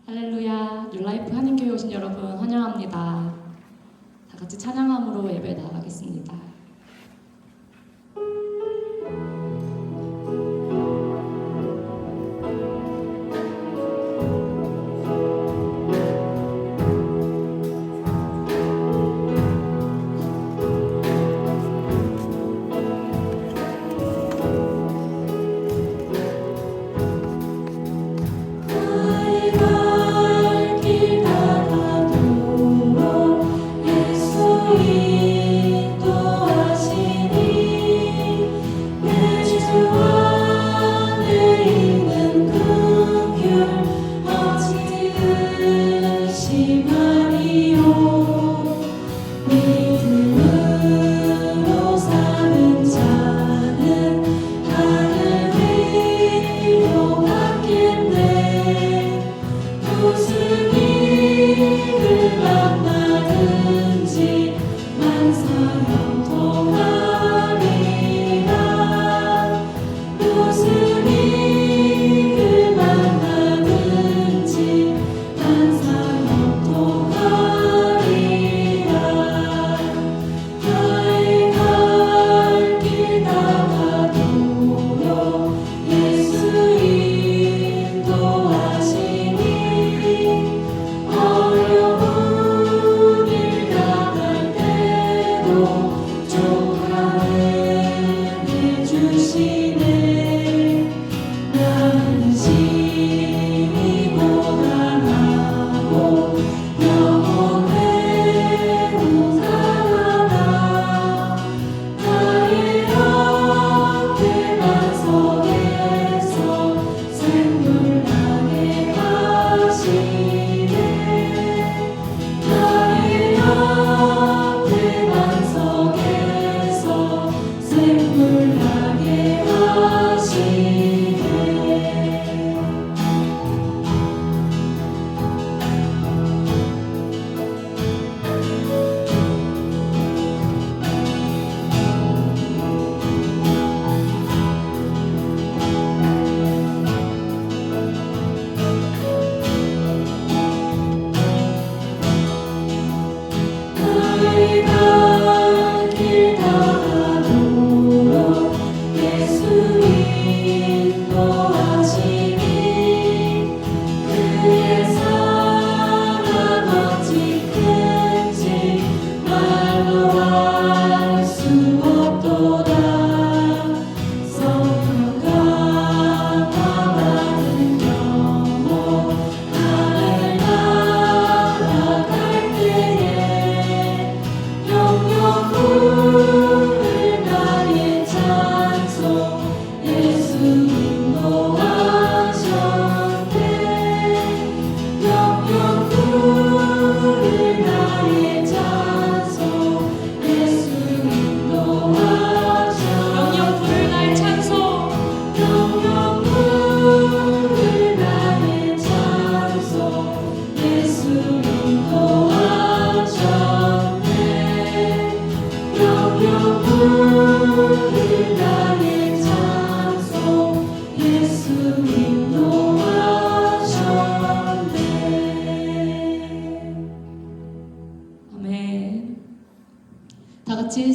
할렐루야, 뉴라이프 한인교회 오신 여러분 환영합니다. 다 같이 찬양함으로 예배 나가겠습니다.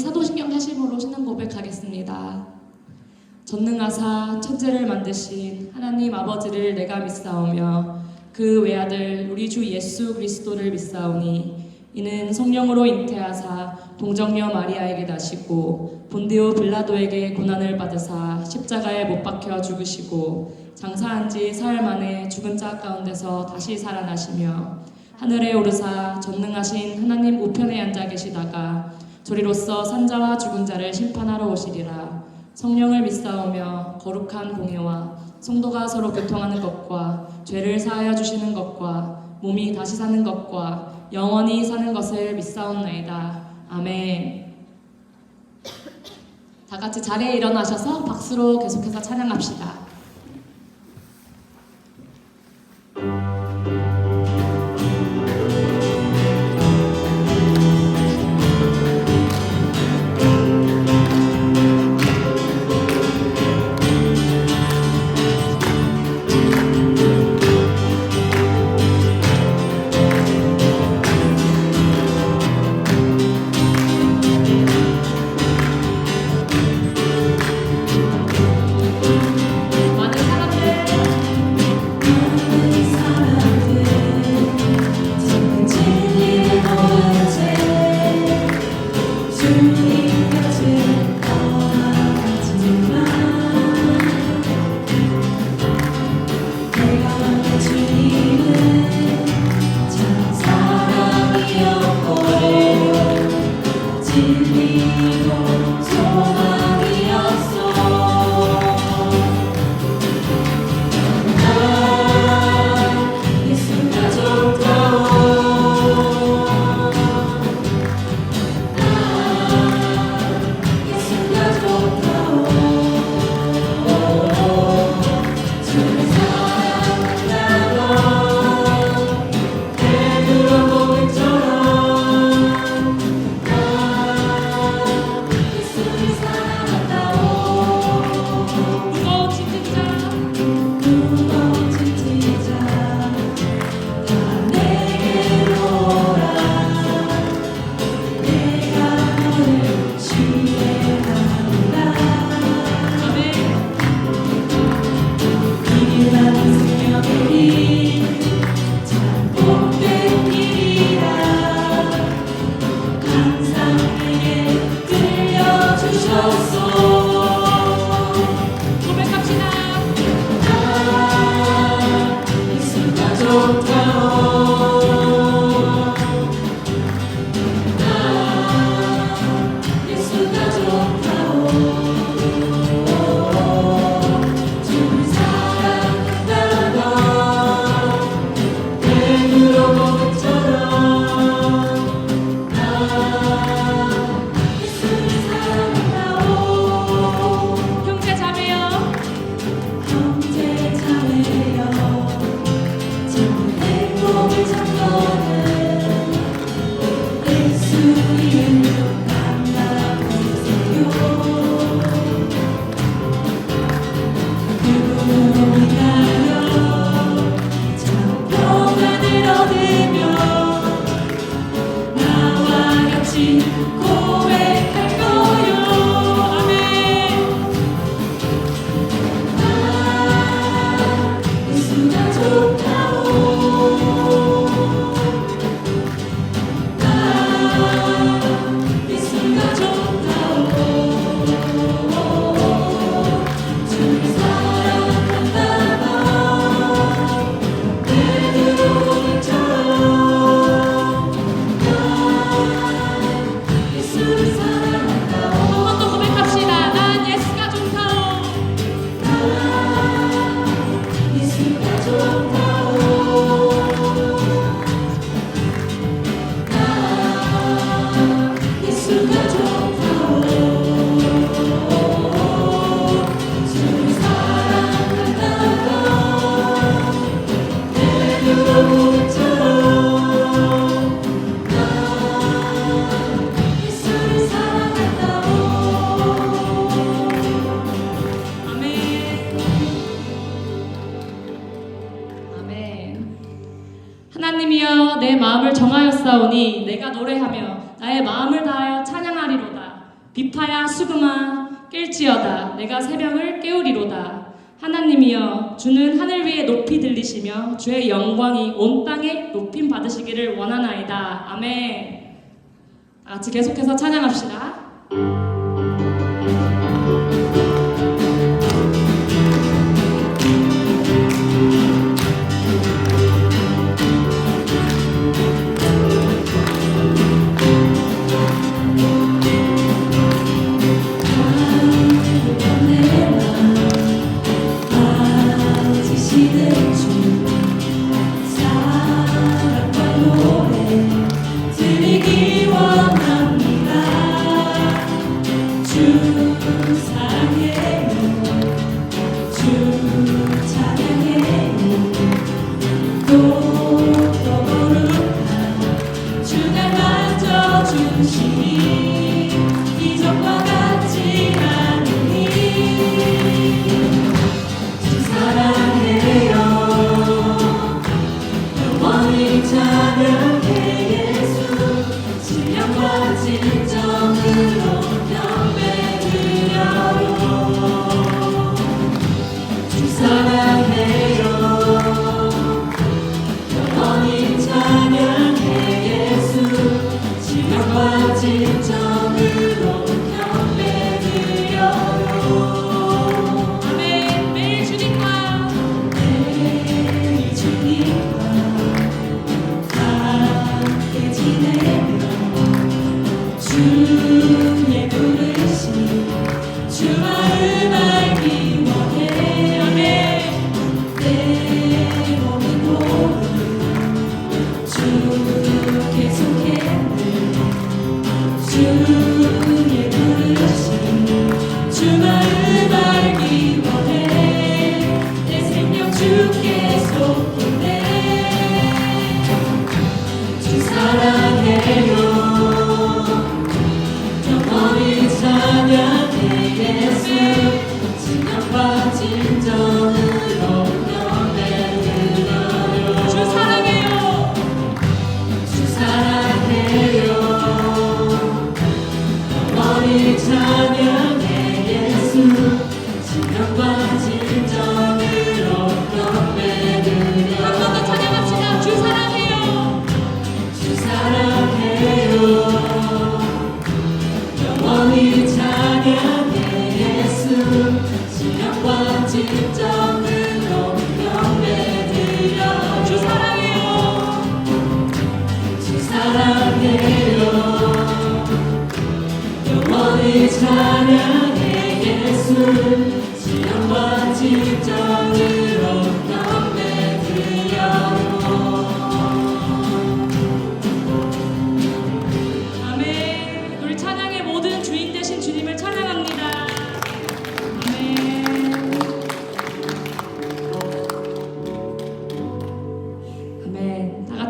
사도신경 하심으로 신앙 고백하겠습니다. 전능하사 천지를 만드신 하나님 아버지를 내가 믿사오며 그 외아들 우리 주 예수 그리스도를 믿사오니 이는 성령으로 잉태하사 동정녀 마리아에게 나시고 본디오 빌라도에게 고난을 받으사 십자가에 못 박혀 죽으시고 장사한 지 사흘 만에 죽은 자 가운데서 다시 살아나시며 하늘에 오르사 전능하신 하나님 우편에 앉아 계시다가 저리로서 산자와 죽은 자를 심판하러 오시리라. 성령을 믿사오며 거룩한 공예와 성도가 서로 교통하는 것과 죄를 사하여 주시는 것과 몸이 다시 사는 것과 영원히 사는 것을 믿사옵나이다. 아멘. 다 같이 자리에 일어나셔서 박수로 계속해서 찬양합시다. 하나님이여 내 마음을 정하였사오니 내가 노래하며 나의 마음을 다하여 찬양하리로다. 비파야 수금아 깰지어다. 내가 새벽을 깨우리로다. 하나님이여 주는 하늘 위에 높이 들리시며 주의 영광이 온 땅에 높임 받으시기를 원하나이다. 아멘. 다 같이 계속해서 찬양합시다. 드리기 원합니다. 주 사랑해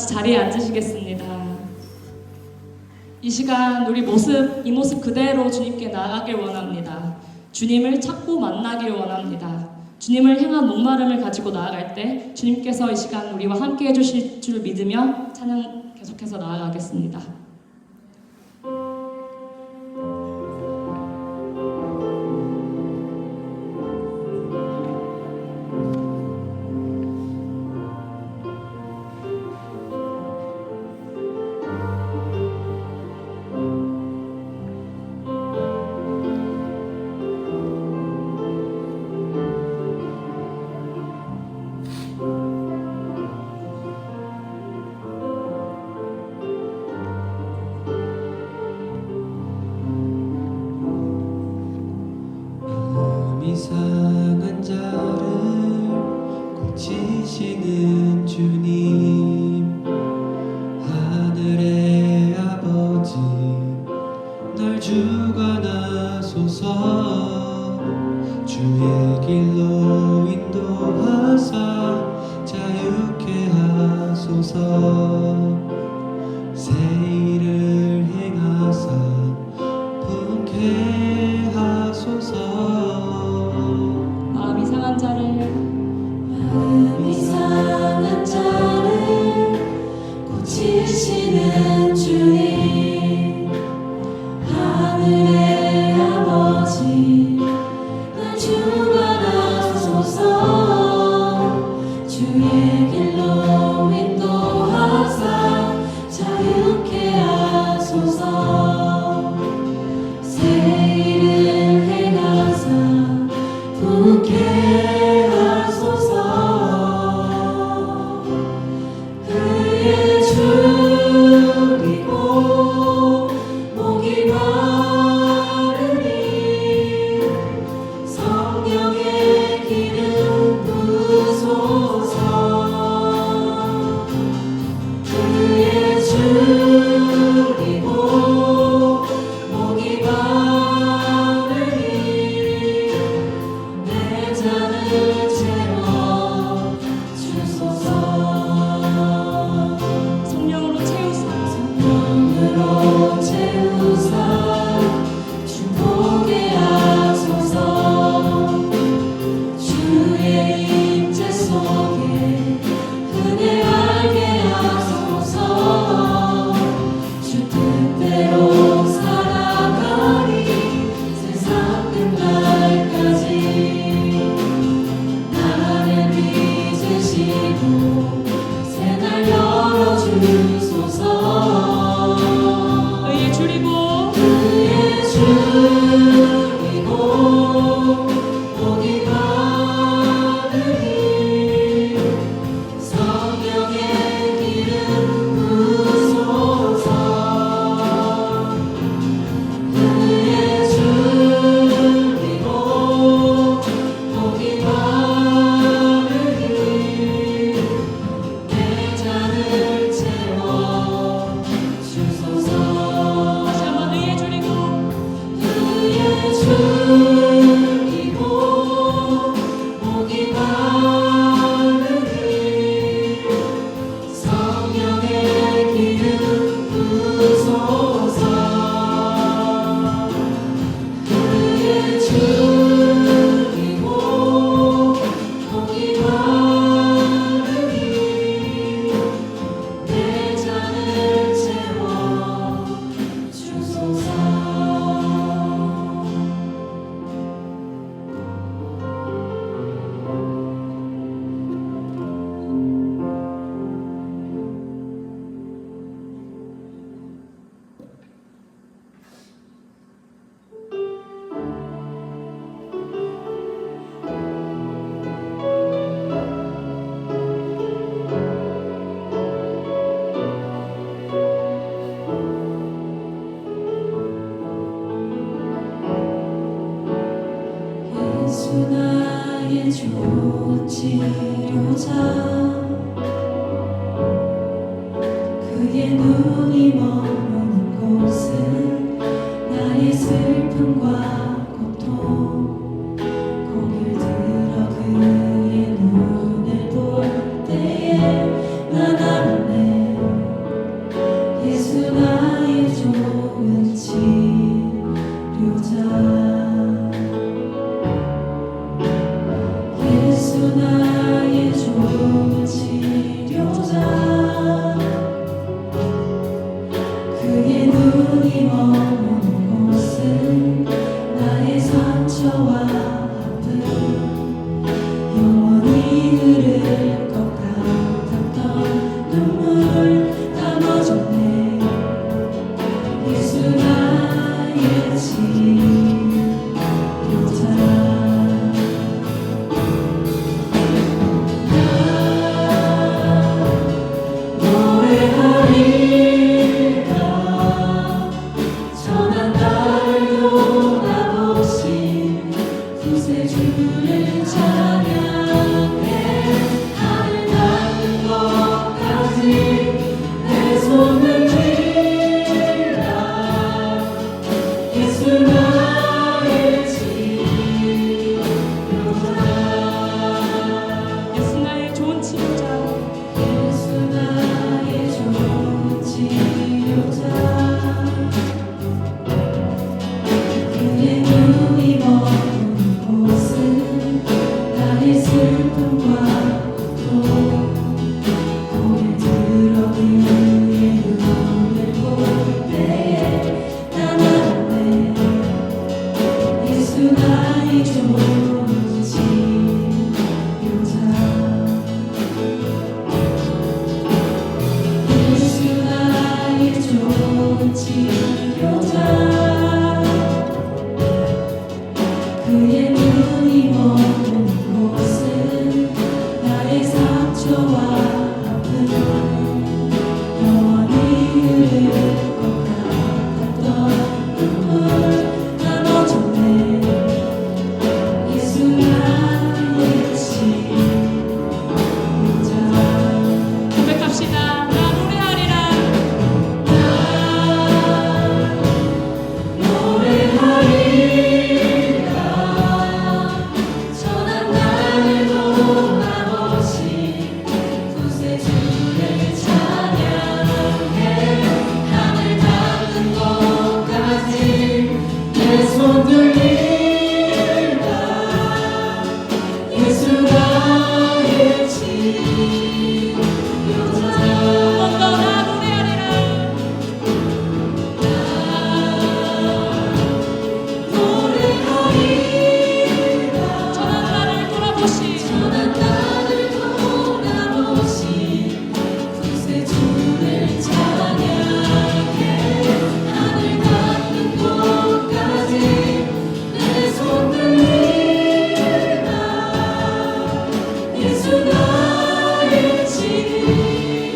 같이 자리에 앉으시겠습니다. 이 시간 우리 이 모습 그대로 주님께 나아가길 원합니다. 주님을 찾고 만나길 원합니다. 주님을 향한 목마름을 가지고 나아갈 때 주님께서 이 시간 우리와 함께 해주실 줄 믿으며 찬양 계속해서 나아가겠습니다. 이상한 자를 고치시는 주님, 하늘의 아버지 널 주관하소서. 주의 길로 인도하사 자유케 하소서. 새 일을 행하사 분케 하소서. 마음 이상한 자를 고치시는 주님, 하늘의 아버지 날 주관하소서. 주의 길로 인도하사 자유케 하소서. 새 일을 행하사 부게 나의 좋은 치료자, 그의 눈이 머무는 곳은 나의 슬픔과 고통. 고개를 들어 그의 눈을 볼 때에 난 알았네. 눈물 감아줬네. 예수 나의 치료자. 노래하리라. 천한 나를 돌아보신 구세주를 찬양해. 하늘 닿는 것까지 내 손을 들라. 예수 나의 치료자. 예수 나의 좋은 치료자. 예수 나의 좋은 치료자. 그의 눈이 머무는 곳은 나의 슬픔과 고통. 고개 들어 그의 눈을 볼 때에 난 알았네. 예수 나의 좋은 치료자. 예수 나의 좋은 치료자. 그의 눈이 머무는 곳은 나의 상처와 아픔. 영원히 흐를 것 같았던 눈물 감아줬네. 예수 나의 치료자. 고백합시다. 나 노래하리라. 노래하리라. 천한 나를 돌아보신 구세주를 찬양해. 하늘 닿는 곳까지 내 손 들리라. 예수 나의 치료자. 한번더 나 노래하리라. 노래하리라. 천한 나를 돌아보시. 천한 나를 돌아보신 구세주를 찬양해. 하늘 닿는 곳까지 내 손 들리라. 예수 나의 치료자.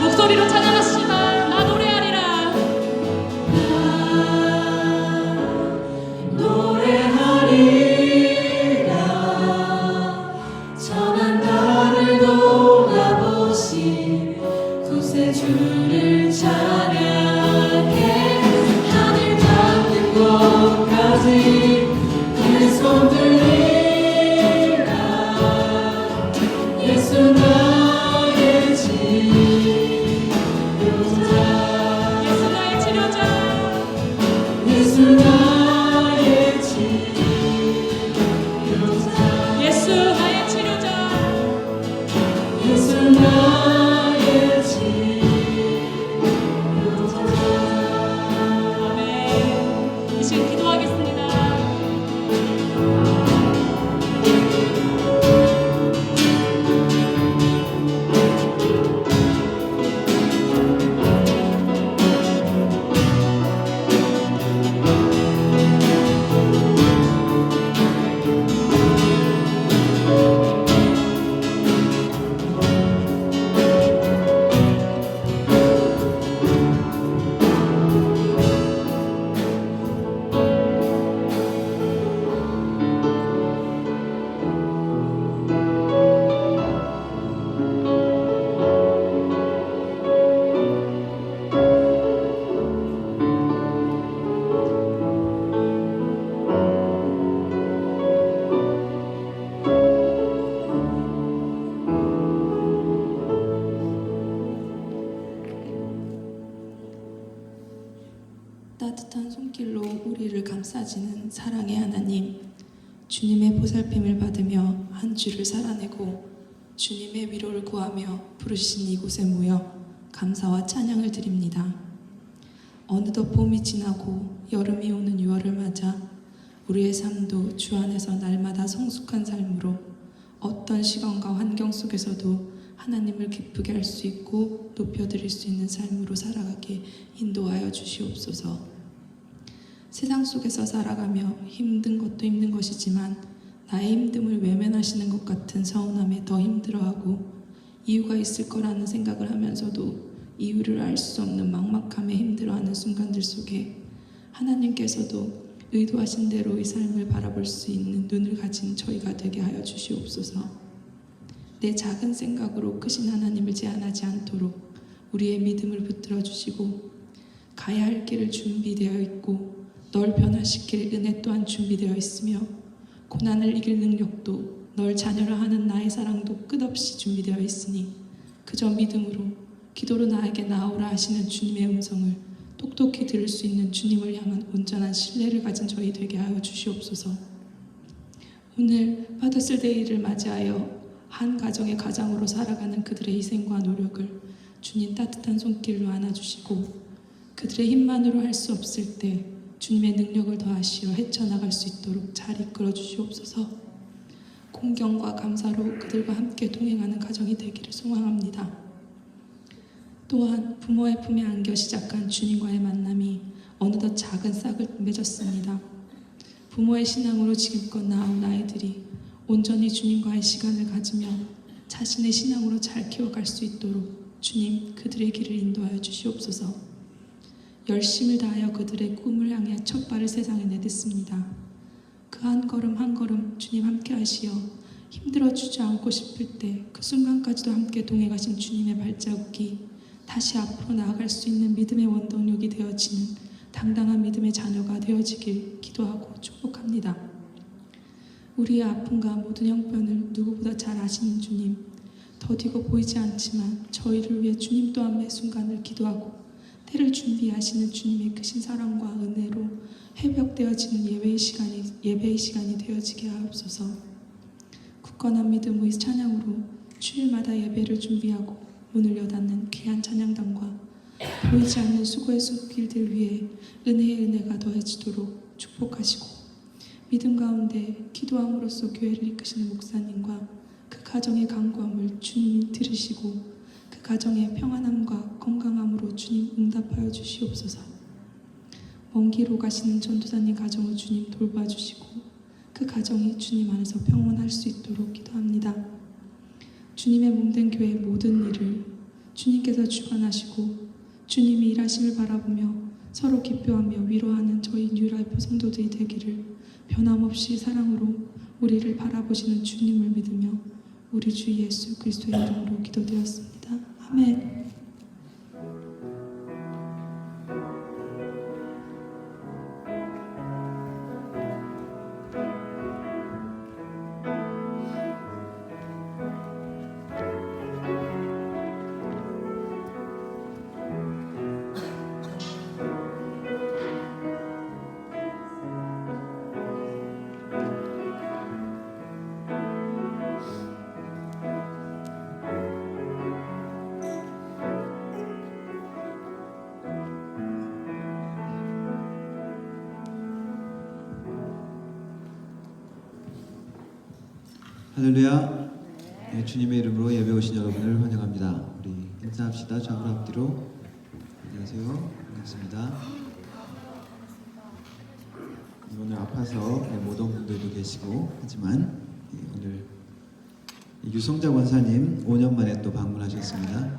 목소리로 찬양하시다. 나 노래하리라. 노래하리라. 천한 나를 돌아보신 구세주를 찬양해. 하늘 닿는 곳까지 내 손 들리라. 예수 나의 치료자. 예수 나의 치료자. 예수 나의 치료자. 예수 나의 치료자. 예수 나의 치료자. 아멘. 이 시간 기도하겠습니다. 따뜻한 손길로 우리를 감싸지는 사랑의 하나님, 주님의 보살핌을 받으며 한 주를 살아내고 주님의 위로를 구하며 부르신 이곳에 모여 감사와 찬양을 드립니다. 어느덧 봄이 지나고 여름이 오는 6월을 맞아 우리의 삶도 주 안에서 날마다 성숙한 삶으로 어떤 시간과 환경 속에서도 하나님을 기쁘게 할 수 있고 높여드릴 수 있는 삶으로 살아가게 인도하여 주시옵소서. 세상 속에서 살아가며 힘든 것도 힘든 것이지만 나의 힘듦을 외면하시는 것 같은 서운함에 더 힘들어하고 이유가 있을 거라는 생각을 하면서도 이유를 알 수 없는 막막함에 힘들어하는 순간들 속에 하나님께서도 의도하신 대로 이 삶을 바라볼 수 있는 눈을 가진 저희가 되게 하여 주시옵소서. 내 작은 생각으로 크신 하나님을 제한하지 않도록 우리의 믿음을 붙들어 주시고 가야 할 길을 준비되어 있고 널 변화시킬 은혜 또한 준비되어 있으며 고난을 이길 능력도 널 자녀라 하는 나의 사랑도 끝없이 준비되어 있으니 그저 믿음으로 기도로 나에게 나오라 하시는 주님의 음성을 똑똑히 들을 수 있는 주님을 향한 온전한 신뢰를 가진 저희 되게 하여 주시옵소서. 오늘 파더스 데이를 맞이하여 한 가정의 가장으로 살아가는 그들의 희생과 노력을 주님 따뜻한 손길로 안아주시고 그들의 힘만으로 할 수 없을 때 주님의 능력을 더하시어 헤쳐나갈 수 있도록 잘 이끌어 주시옵소서. 공경과 감사로 그들과 함께 동행하는 가정이 되기를 소망합니다. 또한 부모의 품에 안겨 시작한 주님과의 만남이 어느덧 작은 싹을 맺었습니다. 부모의 신앙으로 지금껏 낳아온 아이들이 온전히 주님과의 시간을 가지며 자신의 신앙으로 잘 키워갈 수 있도록 주님 그들의 길을 인도하여 주시옵소서. 열심을 다하여 그들의 꿈을 향해 첫 발을 세상에 내딛습니다. 그 한 걸음 한 걸음 주님 함께 하시어 힘들어주지 않고 싶을 때 그 순간까지도 함께 동행하신 주님의 발자국이 다시 앞으로 나아갈 수 있는 믿음의 원동력이 되어지는 당당한 믿음의 자녀가 되어지길 기도하고 축복합니다. 우리의 아픔과 모든 형편을 누구보다 잘 아시는 주님, 더디고 보이지 않지만 저희를 위해 주님 또한 매 순간을 기도하고 때를 준비하시는 주님의 크신 사랑과 은혜로 회복되어지는 예배의 시간이 되어지게 하옵소서. 굳건한 믿음의 찬양으로 주일마다 예배를 준비하고 문을 여닫는 귀한 찬양단과 보이지 않는 수고의 손길들 위에 은혜의 은혜가 더해지도록 축복하시고 믿음 가운데 기도함으로써 교회를 이끄시는 목사님과 그 가정의 간구함을 주님이 들으시고 그 가정의 평안함과 건강함으로 주님 응답하여 주시옵소서. 먼 길로 가시는 전도사님 가정을 주님 돌봐주시고 그 가정이 주님 안에서 평온할 수 있도록 기도합니다. 주님의 몸된 교회의 모든 일을 주님께서 주관하시고 주님이 일하심을 바라보며 서로 기뻐하며 위로하는 저희 뉴라이프 성도들이 되기를 변함없이 사랑으로 우리를 바라보시는 주님을 믿으며 우리 주 예수 그리스도의 이름으로 기도드렸습니다. 아멘. 할렐루야. 네, 주님의 이름으로 예배 오신 여러분을 환영합니다. 우리 인사합시다. 좌우로 앞뒤로. 안녕하세요. 반갑습니다. 오늘 아파서 못 온 분들도 계시고 하지만 오늘 유성자 권사님 5년 만에 또 방문하셨습니다.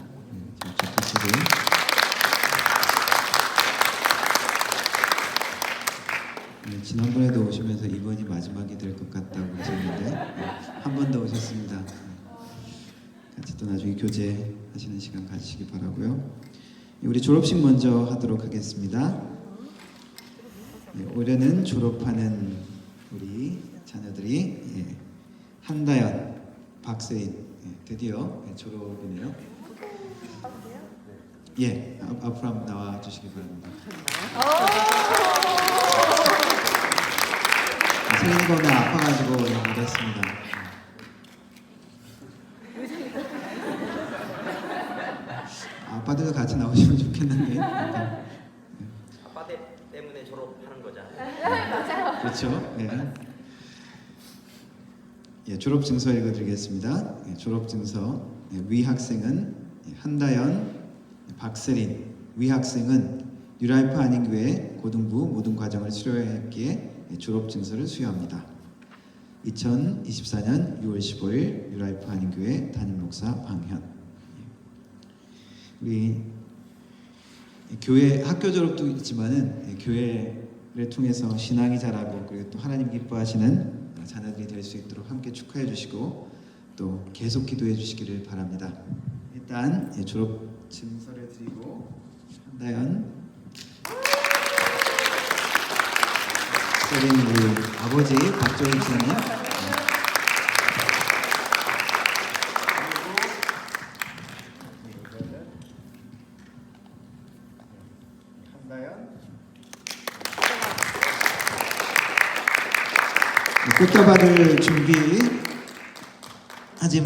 지난번에도 오시면서 이번이 마지막이 될 것 같다고 하셨는데 한 번 더 오셨습니다. 같이 또 나중에 교제하시는 시간 가지시기 바라고요. 우리 졸업식 먼저 하도록 하겠습니다. 올해는 졸업하는 우리 자녀들이 한다연, 박세인 드디어 졸업이네요. 앞으로 한번 나와 주시기 바랍니다. 세인이 오늘 아파가지고 못했습니다. 아빠들도 같이 나오시면 좋겠는데. 아빠 때문에 졸업하는 거잖아요. 그렇죠. 졸업 증서 읽어드리겠습니다. 졸업 증서 위 학생은 한다연, 박세린. 위 학생은 뉴라이프 한인교회 고등부 모든 과정을 수료했기에 졸업 증서를 수여합니다. 2024년 6월 15일 뉴라이프 한인교회 담임 목사 방현. 우리 교회 학교 졸업도 있지만은 교회를 통해서 신앙이 자라고 그리고 또 하나님 기뻐하시는 자녀들이 될 수 있도록 함께 축하해 주시고 또 계속 기도해 주시기를 바랍니다. 일단 졸업 증서를 드리고 한다연 세린 우리 아버지 박정희 지사님 꽃다발을 준비하지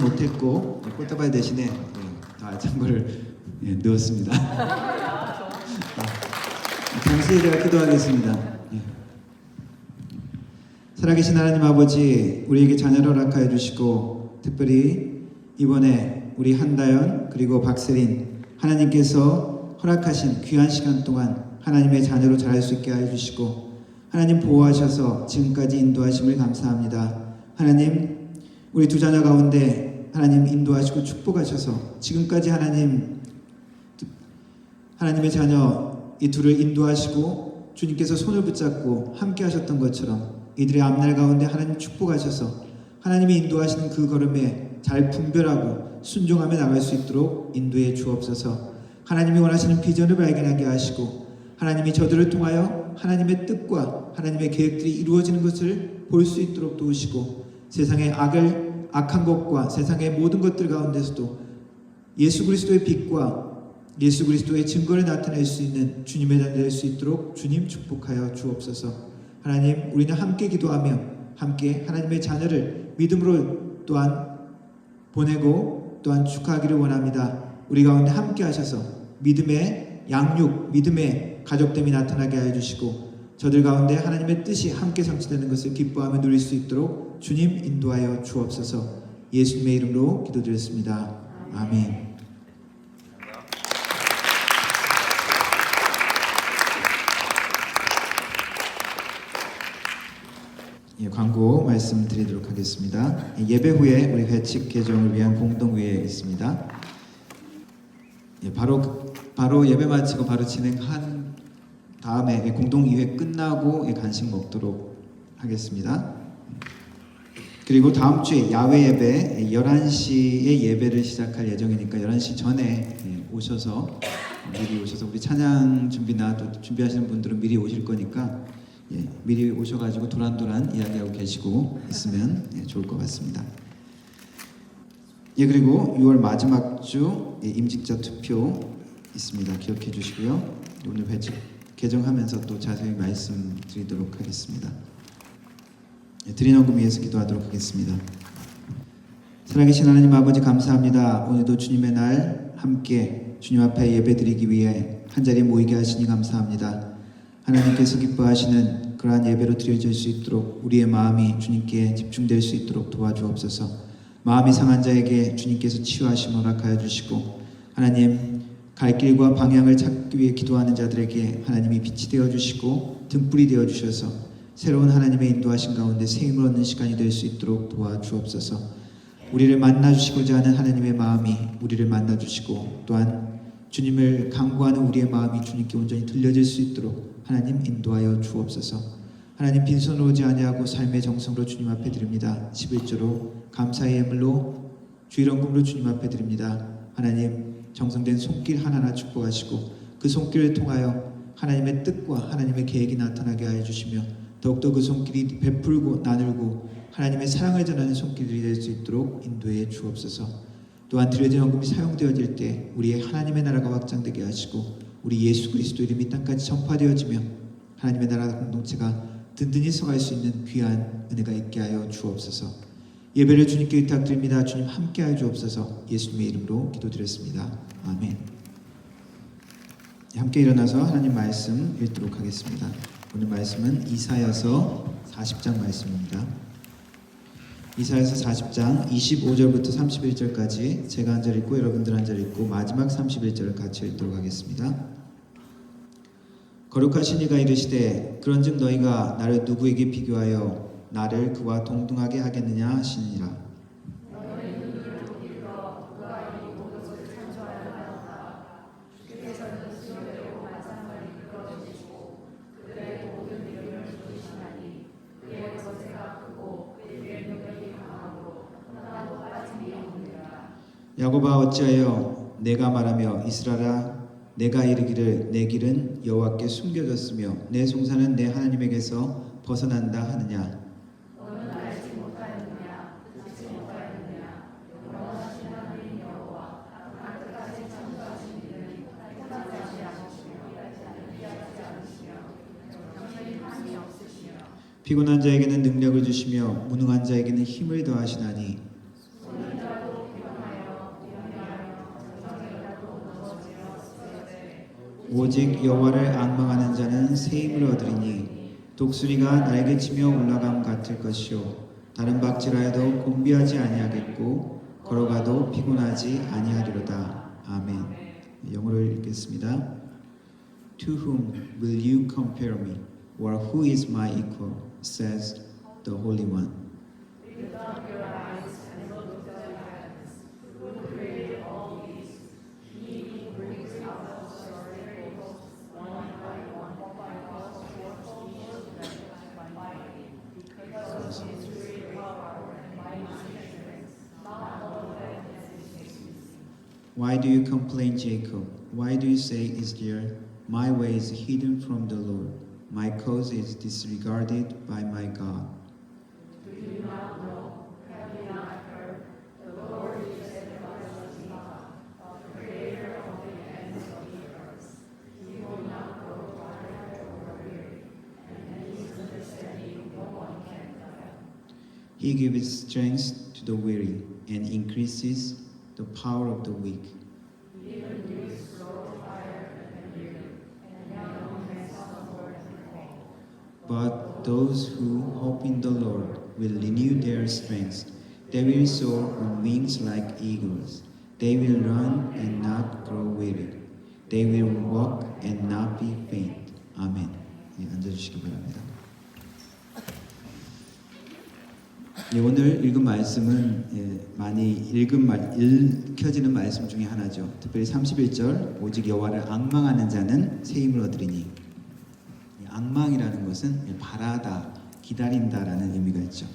못했고 꽃다발 대신에 자전거를 넣었습니다. 당시에 제가 기도하겠습니다. 살아계신 하나님 아버지, 우리에게 자녀를 허락하여 주시고 특별히 이번에 우리 한다연 그리고 박세린 하나님께서 허락하신 귀한 시간 동안 하나님의 자녀로 자랄 수 있게 하여 주시고 하나님 보호하셔서 지금까지 인도하심을 감사합니다. 하나님 우리 두 자녀 가운데 하나님 인도하시고 축복하셔서 지금까지 하나님의 자녀 이 둘을 인도하시고 주님께서 손을 붙잡고 함께 하셨던 것처럼 이들의 앞날 가운데 하나님 축복하셔서 하나님이 인도하시는 그 걸음에 잘 분별하고 순종하며 나갈 수 있도록 인도해 주옵소서. 하나님이 원하시는 비전을 발견하게 하시고 하나님이 저들을 통하여 하나님의 뜻과 하나님의 계획들이 이루어지는 것을 볼 수 있도록 도우시고 세상의 악한 것과 세상의 모든 것들 가운데서도 예수 그리스도의 빛과 예수 그리스도의 증거를 나타낼 수 있는 주님의 자녀 될 수 있도록 주님 축복하여 주옵소서. 하나님 우리는 함께 기도하며 함께 하나님의 자녀를 믿음으로 또한 보내고 또한 축하하기를 원합니다. 우리 가운데 함께 하셔서 믿음의 양육, 믿음의 가족됨이 나타나게 하여 주시고 저들 가운데 하나님의 뜻이 함께 성취되는 것을 기뻐하며 누릴 수 있도록 주님 인도하여 주옵소서. 예수님의 이름으로 기도드렸습니다. 아멘. 광고 말씀드리도록 하겠습니다. 예배 후에 우리 회칙 개정을 위한 공동회의 있습니다. 바로 예배 마치고 바로 진행한 다음에 공동의회 끝나고 간식 먹도록 하겠습니다. 그리고 다음 주에 야외 예배 11시에 예배를 시작할 예정이니까 11시 전에 미리 오셔서 우리 찬양 준비나 또 준비하시는 분들은 미리 오실 거니까 미리 오셔가지고 도란도란 이야기하고 계시고 있으면 좋을 것 같습니다. 그리고 6월 마지막 주 임직자 투표 있습니다. 기억해 주시고요. 오늘 회칙 개정하면서 또 자세히 말씀드리도록 하겠습니다. 드린 헌금 위해서 기도하도록 하겠습니다. 살아계신 하나님 아버지 감사합니다. 오늘도 주님의 날 함께 주님 앞에 예배드리기 위해 한자리에 모이게 하시니 감사합니다. 하나님께서 기뻐하시는 그러한 예배로 드려질 수 있도록 우리의 마음이 주님께 집중될 수 있도록 도와주옵소서. 마음이 상한 자에게 주님께서 치유하심 허락하여 주시고 하나님 갈 길과 방향을 찾기 위해 기도하는 자들에게 하나님이 빛이 되어주시고 등불이 되어주셔서 새로운 하나님의 인도하신 가운데 새 힘을 얻는 시간이 될 수 있도록 도와주옵소서. 우리를 만나주시고자 하는 하나님의 마음이 우리를 만나주시고 또한 주님을 간구하는 우리의 마음이 주님께 온전히 들려질 수 있도록 하나님 인도하여 주옵소서. 하나님 빈손으로 오지 아니하고 삶의 정성으로 주님 앞에 드립니다. 11조로 감사의 예물로 주일헌금으로 주님 앞에 드립니다. 하나님 정성된 손길 하나하나 축복하시고 그 손길을 통하여 하나님의 뜻과 하나님의 계획이 나타나게 하여 주시며 더욱더 그 손길이 베풀고 나누고 하나님의 사랑을 전하는 손길이 될 수 있도록 인도해 주옵소서. 또한 드려진 헌금이 사용되어질 때 우리의 하나님의 나라가 확장되게 하시고 우리 예수 그리스도 이름이 땅까지 전파되어지며 하나님의 나라 공동체가 든든히 서갈 수 있는 귀한 은혜가 있게 하여 주옵소서. 예배를 주님께 부탁드립니다. 주님 함께하여 주옵소서. 예수님의 이름으로 기도드렸습니다. 아멘. 함께 일어나서 하나님 말씀 읽도록 하겠습니다. 오늘 말씀은 이사야서 40장 말씀입니다. 이사야서 40장 25절부터 31절까지 제가 한 절 읽고 여러분들 한 절 읽고 마지막 31절을 같이 읽도록 하겠습니다. 거룩하신 이가 이르시되 그런즉 너희가 나를 누구에게 비교하여 나를 그와 동등하게 하겠느냐 하시니라. 야곱아 어찌하여 내가 말하며 이스라엘아 내가 이르기를 내 길은 여호와께 숨겨졌으며 내 송사는 내 하나님에게서 벗어난다 하느냐. 피곤한 자에게는 능력을 주시며 무능한 자에게는 힘을 더하시나니 오직 여호와를 앙망하는 자는 새 힘을 얻으리니 독수리가 날개 치며 올라감 같을 것이요 다른 박질하여도 곤비하지 아니하겠고 걸어가도 피곤하지 아니하리로다. 아멘. 영어를 읽겠습니다. To whom will you compare me? Or who is my equal? Says the Holy One. Why do you complain, Jacob? Why do you say, Israel, my way is hidden from the Lord? My cause is disregarded by my God. He gives strength to the weary and increases the power of the weak. But those who hope in the Lord will renew their strength. They will soar on wings like eagles. They will run and not grow weary. They will walk and not be faint. 아멘. 예, 앉아주시기 바랍니다. 예, 오늘 읽은 말씀은 많이 읽혀지는 말씀 중에 하나죠. 특별히 31절 오직 여호와를 앙망하는 자는 새 힘을 얻으리니. 앙망이라는 것은 바라다, 기다린다라는 의미가 있죠.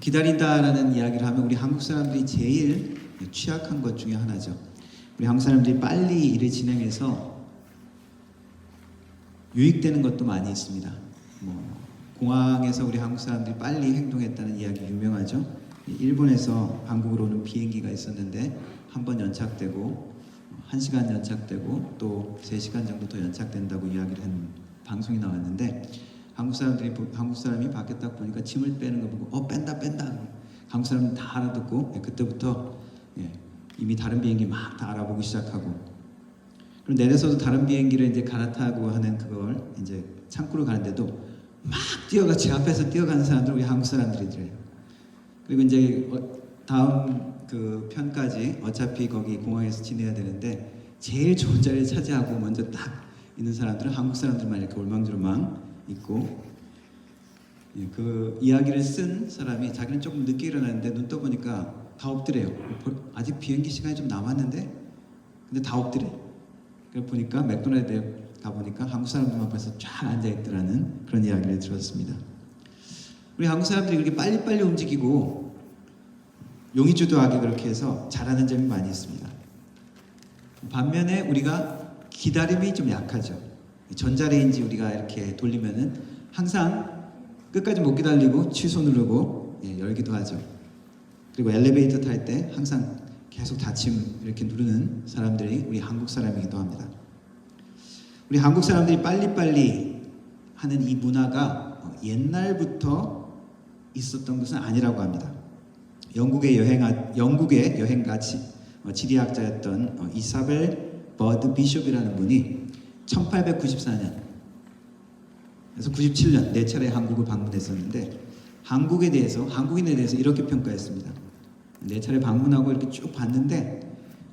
기다린다라는 이야기를 하면 우리 한국 사람들이 제일 취약한 것 중에 하나죠. 우리 한국 사람들이 빨리 일을 진행해서 유익되는 것도 많이 있습니다. 공항에서 우리 한국 사람들이 빨리 행동했다는 이야기 유명하죠. 일본에서 한국으로 오는 비행기가 있었는데 한 번 연착되고 1시간 연착되고 또 3시간 정도 더 연착된다고 이야기를 한 방송이 나왔는데 한국 사람이 밖에 딱 보니까 짐을 빼는 거 보고 뺀다 한국 사람은 다 알아듣고 그때부터 이미 다른 비행기 막 다 알아보기 시작하고 그럼 내려서도 다른 비행기를 이제 갈아타고 하는 그걸 이제 창구로 가는데도 막 뛰어가 제 앞에서 뛰어가는 사람들 우리 한국 사람들이래요. 그리고 이제 다음 그 편까지 어차피 거기 공항에서 지내야 되는데 제일 좋은 자리를 차지하고 먼저 딱 있는 사람들은 한국 사람들만 이렇게 올망졸망 있고 그 이야기를 쓴 사람이 자기는 조금 늦게 일어났는데 눈 떠보니까 다 엎드려요. 아직 비행기 시간이 좀 남았는데 근데 다 엎드려. 그래 보니까 맥도날드에 가보니까 한국 사람들만 벌써 쫙 앉아있더라는 그런 이야기를 들었습니다. 우리 한국 사람들이 그렇게 빨리빨리 움직이고 용의주도하게 그렇게 해서 잘하는 점이 많이 있습니다. 반면에 우리가 기다림이 좀 약하죠. 전자레인지 우리가 이렇게 돌리면은 항상 끝까지 못 기다리고 취소 누르고 열기도 하죠. 그리고 엘리베이터 탈 때 항상 계속 닫힘 이렇게 누르는 사람들이 우리 한국 사람이기도 합니다. 우리 한국 사람들이 빨리빨리 하는 이 문화가 옛날부터 있었던 것은 아니라고 합니다. 영국의 여행가 지리학자였던 이사벨 버드 비숍이라는 분이 1894년 그래서 97년 4차례 한국을 방문했었는데 한국인에 대해서 이렇게 평가했습니다. 네 차례 방문하고 이렇게 쭉 봤는데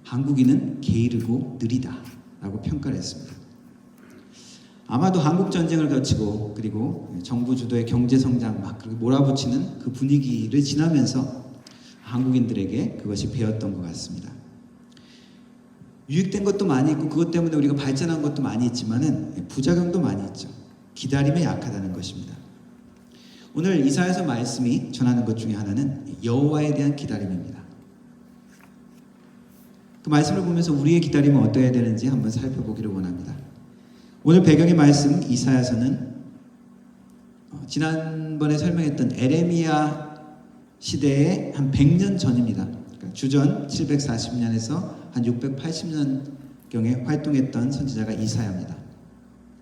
한국인은 게으르고 느리다라고 평가를 했습니다. 아마도 한국 전쟁을 거치고 그리고 정부 주도의 경제 성장 막 그렇게 몰아붙이는 그 분위기를 지나면서 한국인들에게 그것이 배웠던 것 같습니다. 유익된 것도 많이 있고 그것 때문에 우리가 발전한 것도 많이 있지만은 부작용도 많이 있죠. 기다림에 약하다는 것입니다. 오늘 이사야서 말씀이 전하는 것 중에 하나는 여호와에 대한 기다림입니다. 그 말씀을 보면서 우리의 기다림은 어떠해야 되는지 한번 살펴보기를 원합니다. 오늘 배경의 말씀 이사야서는 지난번에 설명했던 에레미야 시대의 한 100년 전입니다. 그러니까 주전 740년에서 한 680년경에 활동했던 선지자가 이사야입니다.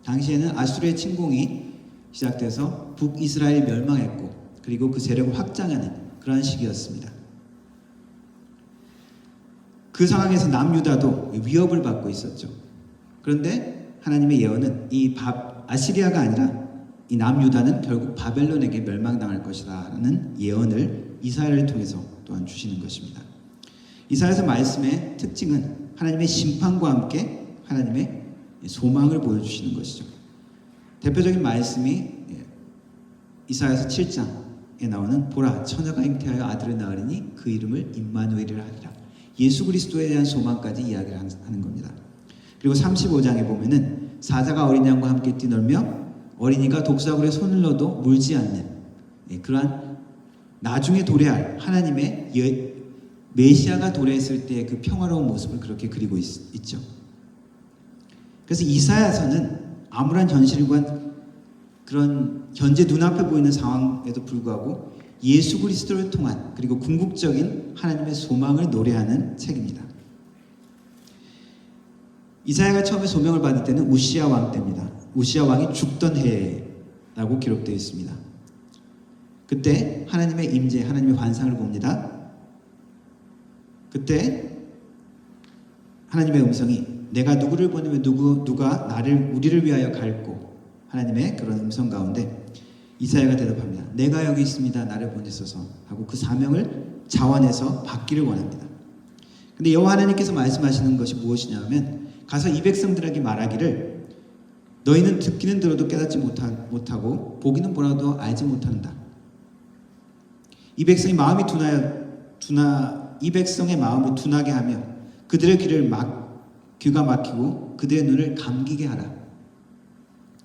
당시에는 아수르의 침공이 시작돼서 북이스라엘이 멸망했고 그리고 그 세력을 확장하는 그러한 시기였습니다. 그 상황에서 남유다도 위협을 받고 있었죠. 그런데 하나님의 예언은 아시리아가 아니라 이 남유다는 결국 바벨론에게 멸망당할 것이라는 예언을 이사야를 통해서 또한 주시는 것입니다. 이사야서 말씀의 특징은 하나님의 심판과 함께 하나님의 소망을 보여주시는 것이죠. 대표적인 말씀이 이사야서 7장에 나오는 보라 처녀가 잉태하여 아들을 낳으리니 그 이름을 임마누엘이라 하리라. 예수 그리스도에 대한 소망까지 이야기를 하는 겁니다. 그리고 35장에 보면은 사자가 어린 양과 함께 뛰놀며 어린이가 독사굴에 손을 넣어도 물지 않는 그러한 나중에 도래할 하나님의 메시아가 도래했을 때의 그 평화로운 모습을 그렇게 그리고 있죠. 그래서 이사야서는 암울한 현실과 그런 현재 눈앞에 보이는 상황에도 불구하고 예수 그리스도를 통한 그리고 궁극적인 하나님의 소망을 노래하는 책입니다. 이사야가 처음에 소명을 받을 때는 우시야 왕 때입니다. 우시야 왕이 죽던 해라고 기록되어 있습니다. 그때 하나님의 임재, 하나님의 환상을 봅니다. 그때 하나님의 음성이 내가 누구를 보내면 누가 우리를 위하여 갈고 하나님의 그런 음성 가운데 이사야가 대답합니다. 내가 여기 있습니다. 나를 보내소서 하고 그 사명을 자원해서 받기를 원합니다. 근데 여호와 하나님께서 말씀하시는 것이 무엇이냐면 가서 이 백성들에게 말하기를 너희는 듣기는 들어도 깨닫지 못하고 보기는 보라도 알지 못한다. 이 백성의 마음이 이 백성의 마음을 둔하게 하며 그들의 귀가 막히고 그들의 눈을 감기게 하라.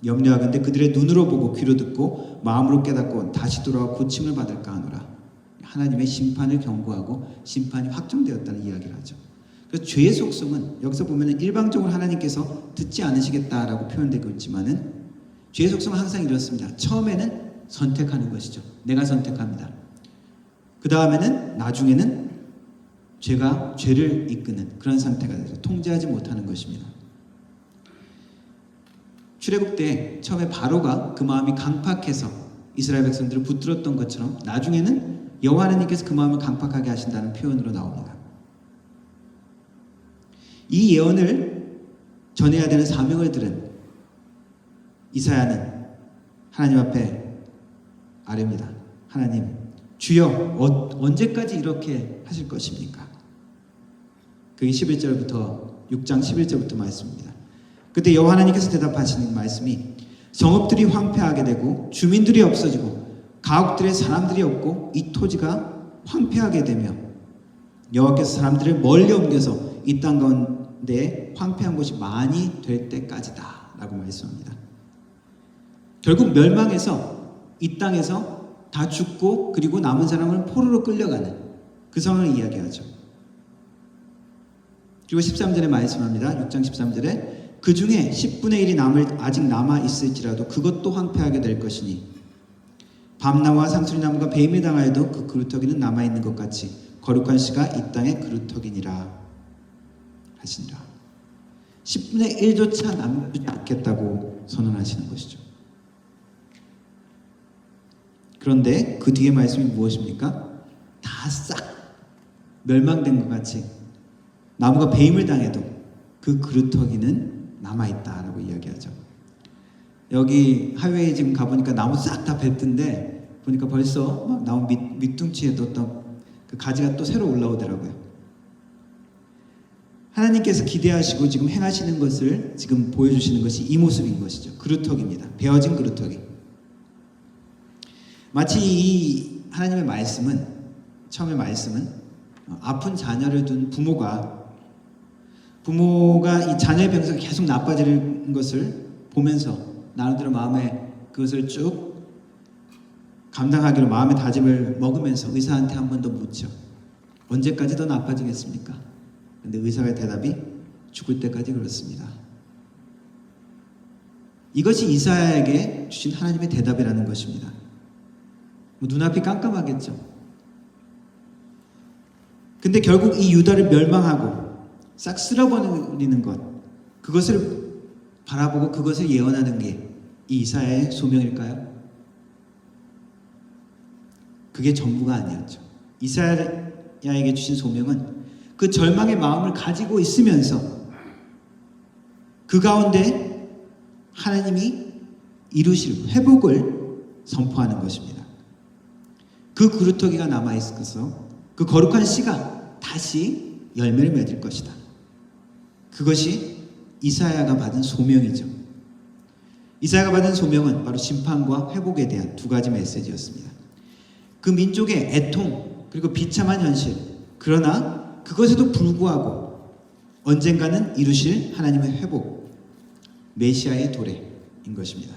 염려하건대 그들의 눈으로 보고 귀로 듣고 마음으로 깨닫고 다시 돌아와 고침을 받을까 하노라. 하나님의 심판을 경고하고 심판이 확정되었다는 이야기를 하죠. 그래서 죄의 속성은 여기서 보면 일방적으로 하나님께서 듣지 않으시겠다라고 표현되고 있지만은 죄의 속성은 항상 이렇습니다. 처음에는 선택하는 것이죠. 내가 선택합니다. 그 다음에는 나중에는 죄가 죄를 이끄는 그런 상태가 되죠. 통제하지 못하는 것입니다. 출애굽 때 처음에 바로가 그 마음이 강팍해서 이스라엘 백성들을 붙들었던 것처럼 나중에는 여호와 하나님께서 그 마음을 강팍하게 하신다는 표현으로 나옵니다. 이 예언을 전해야 되는 사명을 들은 이사야는 하나님 앞에 아뢰입니다. 하나님, 주여 언제까지 이렇게 하실 것입니까? 그게 11절부터 6장 11절부터 말씀입니다. 그때 여호와 하나님께서 대답하시는 말씀이 성읍들이 황폐하게 되고 주민들이 없어지고 가옥들에 사람들이 없고 이 토지가 황폐하게 되며 여호와께서 사람들을 멀리 옮겨서 이 땅 가운데 황폐한 곳이 많이 될 때까지다 라고 말씀합니다. 결국 멸망해서 이 땅에서 다 죽고 그리고 남은 사람은 포로로 끌려가는 그 상황을 이야기하죠. 그리고 13절에 말씀합니다. 6장 13절에 그 중에 10분의 1이 아직 남아 있을지라도 그것도 황폐하게 될 것이니 밤나무와 상수리나무가 배임을 당하여도 그 그루터기는 남아 있는 것 같이 거룩한 씨가 이 땅의 그루터기니라 하시니라. 10분의 1조차 남지 않겠다고 선언하시는 것이죠. 그런데 그 뒤에 말씀이 무엇입니까? 다 싹 멸망된 것 같이 나무가 배임을 당해도 그 그루터기는 남아있다라고 이야기하죠. 여기 하웨이 지금 가보니까 나무 싹 다 뱉던데 보니까 벌써 막 나온 밑둥치에도 어떤 그 가지가 또 새로 올라오더라고요. 하나님께서 기대하시고 지금 행하시는 것을 지금 보여주시는 것이 이 모습인 것이죠. 그루터기입니다. 베어진 그루터기. 마치 이 하나님의 말씀은, 처음의 말씀은 아픈 자녀를 둔 부모가 이 자녀의 병세가 계속 나빠지는 것을 보면서 나름대로 마음에 그것을 쭉 감당하기로 마음의 다짐을 먹으면서 의사한테 한 번 더 묻죠. 언제까지 더 나빠지겠습니까? 근데 의사의 대답이 죽을 때까지 그렇습니다. 이것이 이사야에게 주신 하나님의 대답이라는 것입니다. 눈앞이 깜깜하겠죠. 근데 결국 이 유다를 멸망하고 싹 쓸어버리는 것, 그것을 바라보고 그것을 예언하는 게 이 이사야의 소명일까요? 그게 전부가 아니었죠. 이사야에게 주신 소명은 그 절망의 마음을 가지고 있으면서 그 가운데 하나님이 이루실 회복을 선포하는 것입니다. 그 그루터기가 남아있어서 그 거룩한 씨가 다시 열매를 맺을 것이다. 그것이 이사야가 받은 소명이죠. 이사야가 받은 소명은 바로 심판과 회복에 대한 두 가지 메시지였습니다. 그 민족의 애통 그리고 비참한 현실, 그러나 그것에도 불구하고 언젠가는 이루실 하나님의 회복, 메시아의 도래인 것입니다.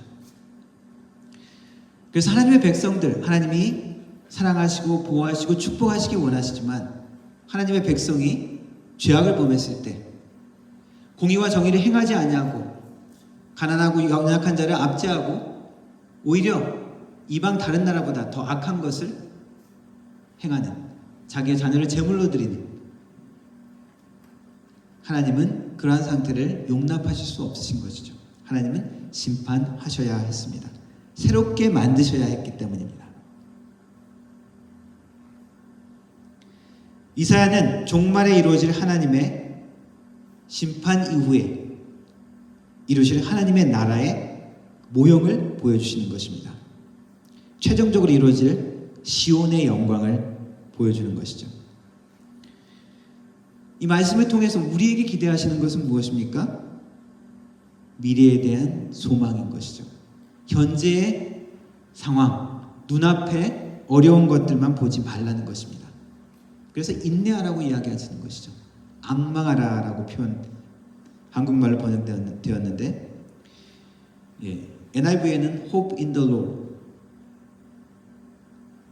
그래서 하나님의 백성들, 하나님이 사랑하시고 보호하시고 축복하시기 원하시지만 하나님의 백성이 죄악을 범했을 때 공의와 정의를 행하지 아니하고 가난하고 연약한 자를 압제하고 오히려 이방 다른 나라보다 더 악한 것을 행하는, 자기의 자녀를 제물로 드리는 하나님은 그러한 상태를 용납하실 수 없으신 것이죠. 하나님은 심판하셔야 했습니다. 새롭게 만드셔야 했기 때문입니다. 이사야는 종말에 이루어질 하나님의 심판 이후에 이루실 하나님의 나라의 모형을 보여주시는 것입니다. 최종적으로 이루어질 시온의 영광을 보여주는 것이죠. 이 말씀을 통해서 우리에게 기대하시는 것은 무엇입니까? 미래에 대한 소망인 것이죠. 현재의 상황, 눈앞에 어려운 것들만 보지 말라는 것입니다. 그래서 인내하라고 이야기하시는 것이죠. 앙망하라라고 한국말로 번역되었는데, NIV에는 Hope in the Lord,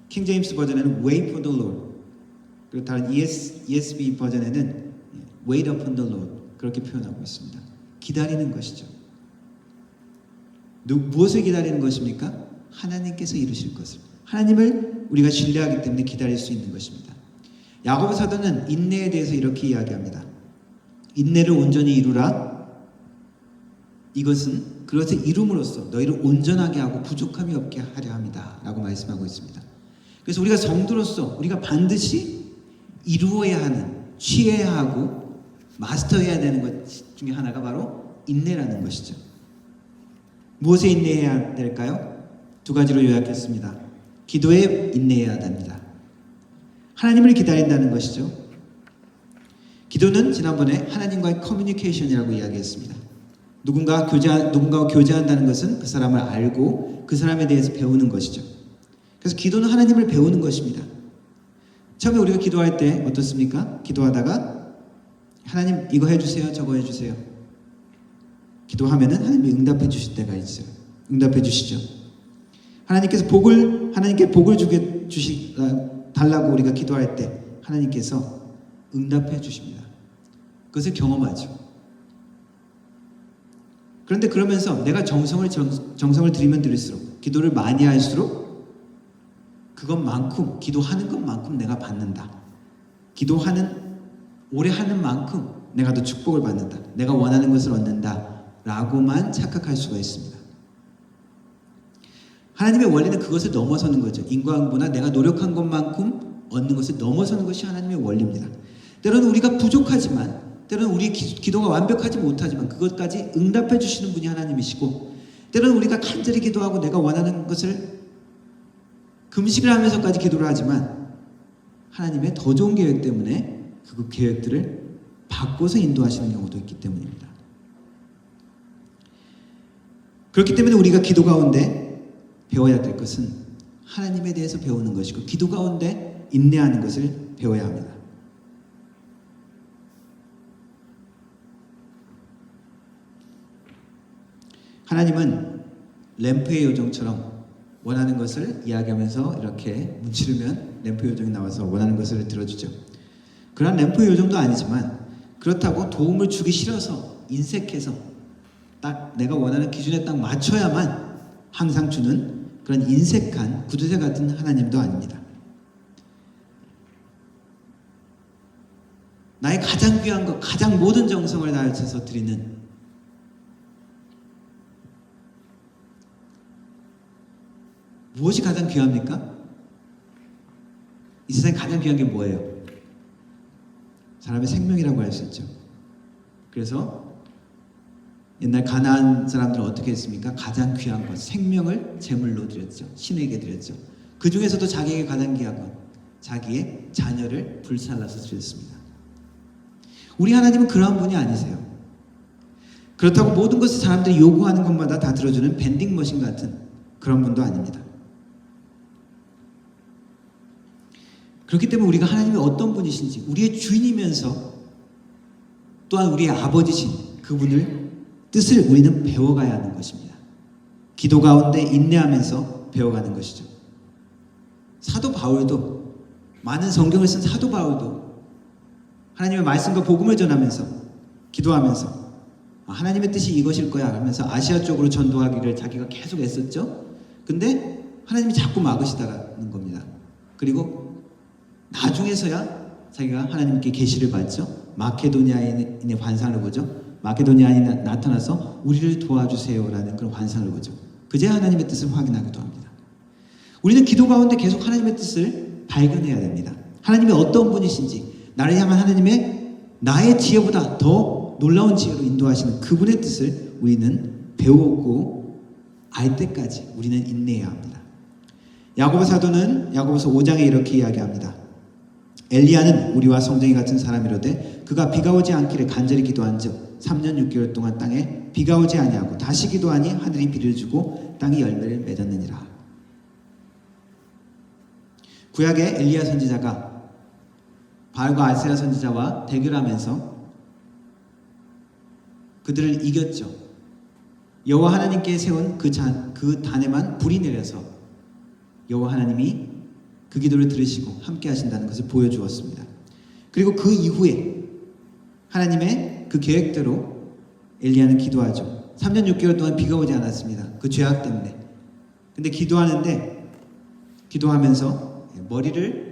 킹 제임스 버전에는 Wait for the Lord, 그리고 다른 ESV 버전에는 Wait upon the Lord, 그렇게 표현하고 있습니다. 기다리는 것이죠. 무엇을 기다리는 것입니까? 하나님께서 이루실 것을. 하나님을 우리가 신뢰하기 때문에 기다릴 수 있는 것입니다. 야고보 사도는 인내에 대해서 이렇게 이야기합니다. 인내를 온전히 이루라. 이것은 그것을 이룸으로써 너희를 온전하게 하고 부족함이 없게 하려 합니다. 라고 말씀하고 있습니다. 그래서 우리가 성도로서 우리가 반드시 이루어야 하는, 취해야 하고 마스터해야 되는 것 중에 하나가 바로 인내라는 것이죠. 무엇에 인내해야 될까요? 두 가지로 요약했습니다. 기도에 인내해야 됩니다. 하나님을 기다린다는 것이죠. 기도는 지난번에 하나님과의 커뮤니케이션이라고 이야기했습니다. 누군가와 교제한다는 것은 그 사람을 알고 그 사람에 대해서 배우는 것이죠. 그래서 기도는 하나님을 배우는 것입니다. 처음에 우리가 기도할 때 어떻습니까? 기도하다가 하나님 이거 해주세요, 저거 해주세요. 기도하면은 하나님이 응답해 주실 때가 있어요. 응답해 주시죠. 하나님께 복을 달라고 우리가 기도할 때 하나님께서 응답해 주십니다. 그것을 경험하죠. 그런데 그러면서 내가 정성을 들이면 들일수록, 기도를 많이 할수록 그것만큼, 기도하는 것만큼 내가 받는다. 오래 하는 만큼 내가 더 축복을 받는다. 내가 원하는 것을 얻는다. 라고만 착각할 수가 있습니다. 하나님의 원리는 그것을 넘어서는 거죠. 인과응보나 내가 노력한 것만큼 얻는 것을 넘어서는 것이 하나님의 원리입니다. 때로는 우리가 부족하지만, 때로는 우리 기도가 완벽하지 못하지만 그것까지 응답해 주시는 분이 하나님이시고, 때로는 우리가 간절히 기도하고 내가 원하는 것을 금식을 하면서까지 기도를 하지만 하나님의 더 좋은 계획 때문에 그 계획들을 바꿔서 인도하시는 경우도 있기 때문입니다. 그렇기 때문에 우리가 기도 가운데 배워야 될 것은 하나님에 대해서 배우는 것이고 기도 가운데 인내하는 것을 배워야 합니다. 하나님은 램프의 요정처럼 원하는 것을 이야기하면서 이렇게 문지르면 램프의 요정이 나와서 원하는 것을 들어주죠. 그런 램프의 요정도 아니지만 그렇다고 도움을 주기 싫어서 인색해서 딱 내가 원하는 기준에 딱 맞춰야만 항상 주는 그런 인색한 구두쇠 같은 하나님도 아닙니다. 나의 가장 귀한 것, 가장 모든 정성을 다해서 드리는 무엇이 가장 귀합니까? 이 세상에 가장 귀한 게 뭐예요? 사람의 생명이라고 할 수 있죠. 그래서 옛날 가나안 사람들은 어떻게 했습니까? 가장 귀한 것, 생명을 제물로 드렸죠. 신에게 드렸죠. 그 중에서도 자기에게 가장 귀한 것, 자기의 자녀를 불살라서 드렸습니다. 우리 하나님은 그러한 분이 아니세요. 그렇다고 모든 것을 사람들이 요구하는 것마다 다 들어주는 밴딩 머신 같은 그런 분도 아닙니다. 그렇기 때문에 우리가 하나님이 어떤 분이신지, 우리의 주인이면서 또한 우리의 아버지신 그분을 뜻을 우리는 배워가야 하는 것입니다. 기도 가운데 인내하면서 배워가는 것이죠. 사도 바울도, 많은 성경을 쓴 사도 바울도 하나님의 말씀과 복음을 전하면서 기도하면서 하나님의 뜻이 이것일 거야 하면서 아시아 쪽으로 전도하기를 자기가 계속 애썼죠. 근데 하나님이 자꾸 막으시다는 겁니다. 그리고 나중에서야 자기가 하나님께 계시를 받죠. 마케도니아인의 환상을 보죠. 마케도니아인이 나타나서 우리를 도와주세요라는 그런 환상을 보죠. 그제야 하나님의 뜻을 확인하기도 합니다. 우리는 기도 가운데 계속 하나님의 뜻을 발견해야 됩니다. 하나님이 어떤 분이신지, 나를 향한 하나님의 나의 지혜보다 더 놀라운 지혜로 인도하시는 그분의 뜻을 우리는 배우고 알 때까지 우리는 인내해야 합니다. 야고보 사도는 야고보서 5장에 이렇게 이야기합니다. 엘리야는 우리와 성정이 같은 사람이로되 그가 비가 오지 않기를 간절히 기도한즉 3년 6개월 동안 땅에 비가 오지 아니하고 다시 기도하니 하늘이 비를 주고 땅이 열매를 맺었느니라. 구약의 엘리야 선지자가 바알과 아세라 선지자와 대결하면서 그들을 이겼죠. 여호와 하나님께 세운 그 단에만 불이 내려서 여호와 하나님이 그 기도를 들으시고 함께 하신다는 것을 보여주었습니다. 그리고 그 이후에 하나님의 그 계획대로 엘리야는 기도하죠. 3년 6개월 동안 비가 오지 않았습니다. 그 죄악 때문에. 근데 기도하면서 머리를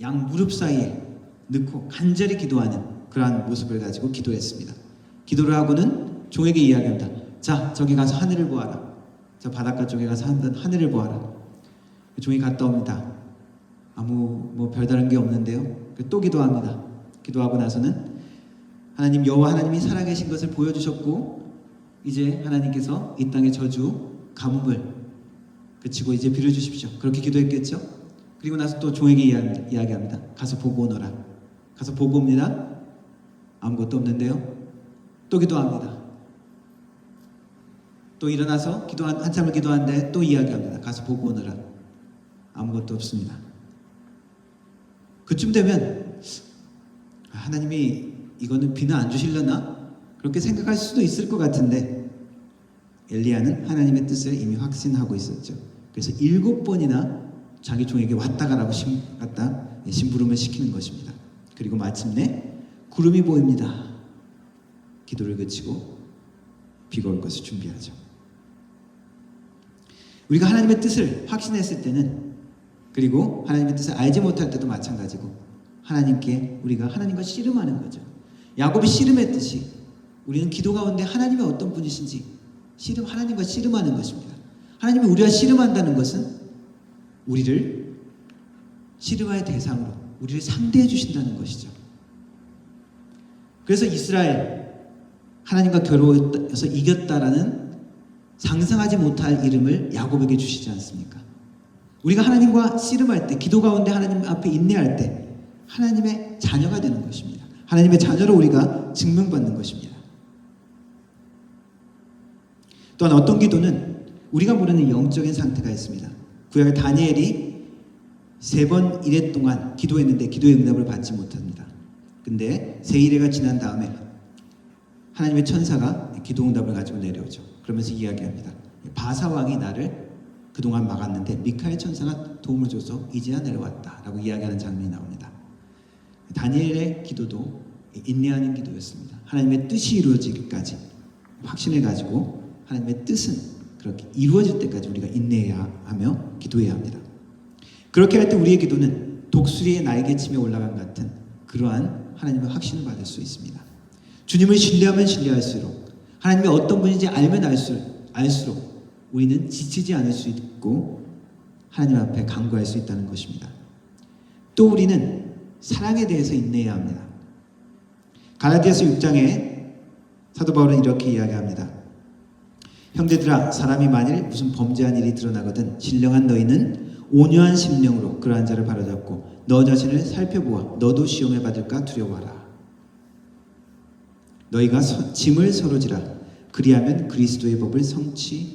양 무릎 사이에 넣고 간절히 기도하는 그러한 모습을 가지고 기도했습니다. 기도를 하고는 종에게 이야기합니다. 자, 저기 가서 하늘을 보아라. 저 바닷가 쪽에 가서 하늘을 보아라. 종이 갔다 옵니다. 아무 별다른 게 없는데요. 또 기도합니다. 기도하고 나서는 하나님 여호와 하나님이 살아계신 것을 보여주셨고 이제 하나님께서 이 땅의 저주 가뭄을 그치고 이제 비를 주십시오. 그렇게 기도했겠죠. 그리고 나서 또 종에게 이야기합니다. 가서 보고 오너라. 가서 보고 옵니다. 아무것도 없는데요. 또 기도합니다. 또 일어나서 한참을 기도하는데 또 이야기합니다. 가서 보고 오너라. 아무것도 없습니다. 그쯤 되면 하나님이 이거는 비는 안 주실려나? 그렇게 생각할 수도 있을 것 같은데 엘리야는 하나님의 뜻을 이미 확신하고 있었죠. 그래서 7번이나 자기 종에게 왔다 가라고 심부름을 시키는 것입니다. 그리고 마침내 구름이 보입니다. 기도를 그치고 비가 올 것을 준비하죠. 우리가 하나님의 뜻을 확신했을 때는 그리고 하나님의 뜻을 알지 못할 때도 마찬가지고 우리가 하나님과 씨름하는 거죠. 야곱이 씨름했듯이 우리는 기도 가운데 하나님의 어떤 분이신지 하나님과 씨름하는 것입니다. 하나님이 우리와 씨름한다는 것은 우리를 씨름의 대상으로 우리를 상대해 주신다는 것이죠. 그래서 이스라엘 하나님과 겨루어서 이겼다라는 상상하지 못할 이름을 야곱에게 주시지 않습니까? 우리가 하나님과 씨름할 때, 기도 가운데 하나님 앞에 인내할 때 하나님의 자녀가 되는 것입니다. 하나님의 자녀로 우리가 증명받는 것입니다. 또한 어떤 기도는 우리가 모르는 영적인 상태가 있습니다. 구약의 다니엘이 3번 이래 동안 기도했는데 기도의 응답을 받지 못합니다. 근데 세 이래가 지난 다음에 하나님의 천사가 기도 응답을 가지고 내려오죠. 그러면서 이야기합니다. 바사왕이 나를 그동안 막았는데 미카엘 천사가 도움을 줘서 이제야 내려왔다 라고 이야기하는 장면이 나옵니다. 다니엘의 기도도 인내하는 기도였습니다. 하나님의 뜻이 이루어지기까지 확신을 가지고 하나님의 뜻은 그렇게 이루어질 때까지 우리가 인내해야 하며 기도해야 합니다. 그렇게 할 때 우리의 기도는 독수리의 날개침에 올라간 같은 그러한 하나님의 확신을 받을 수 있습니다. 주님을 신뢰하면 신뢰할수록 하나님이 어떤 분인지 알면 알수록 우리는 지치지 않을 수 있고 하나님 앞에 간구할 수 있다는 것입니다. 또 우리는 사랑에 대해서 인내해야 합니다. 갈라디아서 6장에 사도 바울은 이렇게 이야기합니다. 형제들아, 사람이 만일 무슨 범죄한 일이 드러나거든 신령한 너희는 온유한 심령으로 그러한 자를 바로잡고 너 자신을 살펴보아 너도 시험에 받을까 두려워하라. 너희가 짐을 서로 지라. 그리하면 그리스도의 법을 성취하리라.